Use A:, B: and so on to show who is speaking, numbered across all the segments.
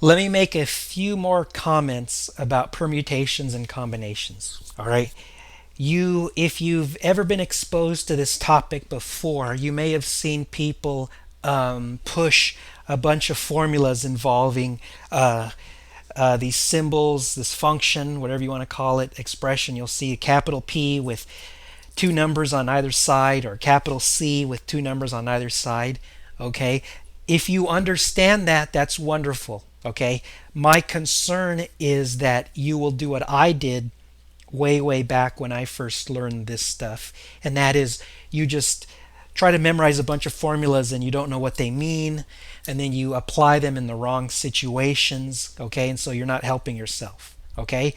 A: Let me make a few more comments about permutations and combinations. All right. If you've ever been exposed to this topic before, you may have seen people push a bunch of formulas involving these symbols, this function, whatever you want to call it, expression. You'll see a capital P with two numbers on either side, or capital C with two numbers on either side. Okay, if you understand that, that's wonderful. Okay, my concern is that you will do what I did way back when I first learned this stuff, and that is you just try to memorize a bunch of formulas and you don't know what they mean, and then you apply them in the wrong situations. Okay, and so you're not helping yourself. Okay,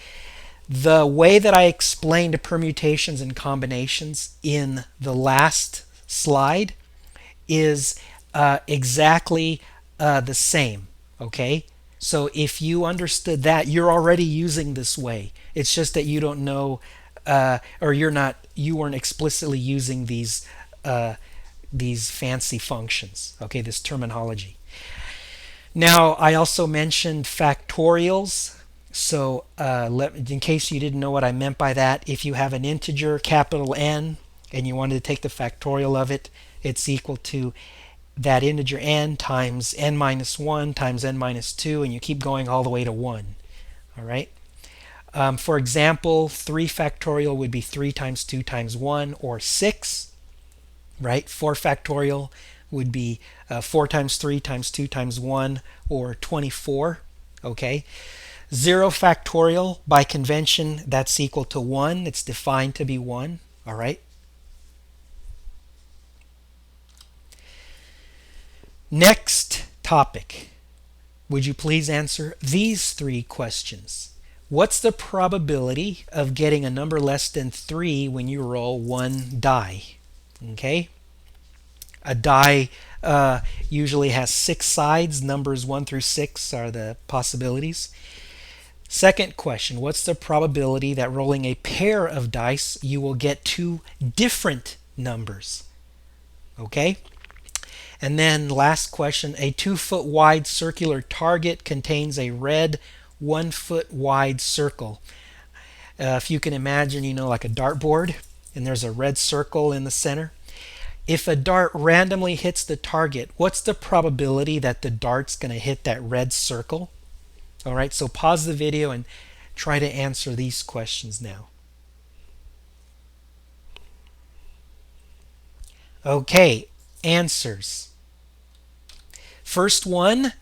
A: the way that I explained permutations and combinations in the last slide is exactly the same. Okay, so if you understood that, you're already using this way. It's just that you don't know, or you weren't explicitly using these fancy functions. Okay, this terminology. Now, I also mentioned factorials. So, in case you didn't know what I meant by that, if you have an integer, capital N, and you wanted to take the factorial of it, it's equal to that integer n times n minus 1 times n minus 2, and you keep going all the way to 1. All right. For example, 3 factorial would be 3 times 2 times 1, or 6. Right. 4 factorial would be 4 times 3 times 2 times 1, or 24. Okay. 0 factorial, by convention, that's equal to 1. It's defined to be 1. All right. Next topic. Would you please answer these 3 questions? What's the probability of getting a number less than 3 when you roll one die? Okay. A die usually has 6 sides. Numbers 1 through 6 are the possibilities. Second question, what's the probability that rolling a pair of dice you will get 2 different numbers? Okay. And then last question, a 2-foot wide circular target contains a red 1-foot wide circle. If you can imagine, like a dartboard, and there's a red circle in the center. If a dart randomly hits the target, what's the probability that the dart's going to hit that red circle? All right, so pause the video and try to answer these questions now. Okay, answers. First one,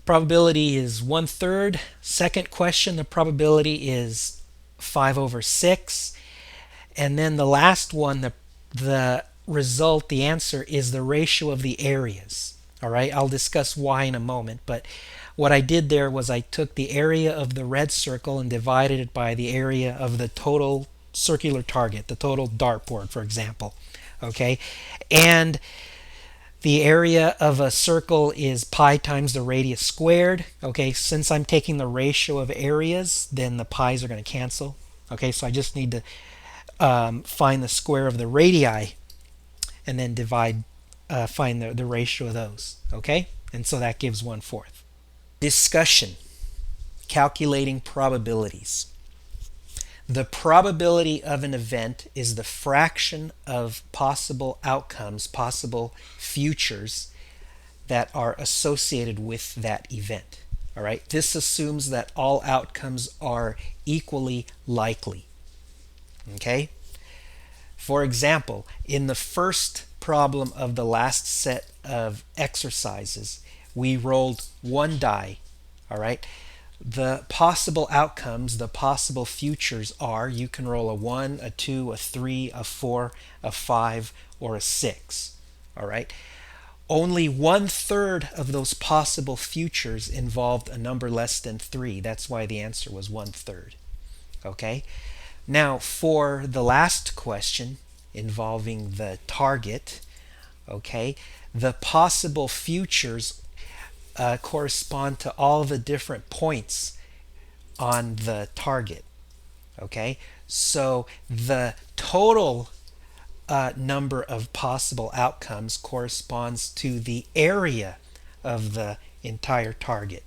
A: probability is 1/3. Second question, the probability is 5/6. And then the last one, the result, the answer, is the ratio of the areas. All right, I'll discuss why in a moment, but what I did there was I took the area of the red circle and divided it by the area of the total circular target, the total dartboard, for example. Okay, and the area of a circle is pi times the radius squared. Okay, since I'm taking the ratio of areas, then the pi's are going to cancel. Okay, so I just need to find the square of the radii and then find the ratio of those. Okay, and so that gives 1/4. Discussion. Calculating probabilities. The probability of an event is the fraction of possible outcomes, possible futures that are associated with that event. All right. This assumes that all outcomes are equally likely. Okay. For example, in the first problem of the last set of exercises, we rolled one die. All right. The possible outcomes, the possible futures are you can roll a 1, a 2, a 3, a 4, a 5, or a 6. All right. Only 1/3 of those possible futures involved a number less than 3. That's why the answer was 1/3. Okay. Now for the last question involving the target, okay, the possible futures correspond to all the different points on the target. Okay, so the total number of possible outcomes corresponds to the area of the entire target.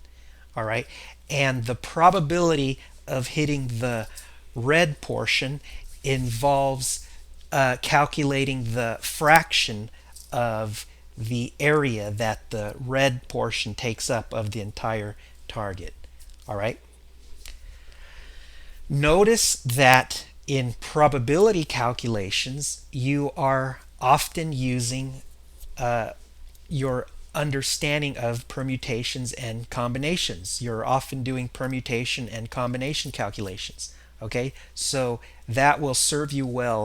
A: All right, and the probability of hitting the red portion involves calculating the fraction of the area that the red portion takes up of the entire target. All right. Notice that in probability calculations, you are often using your understanding of permutations and combinations. You're often doing permutation and combination calculations. Okay, so that will serve you well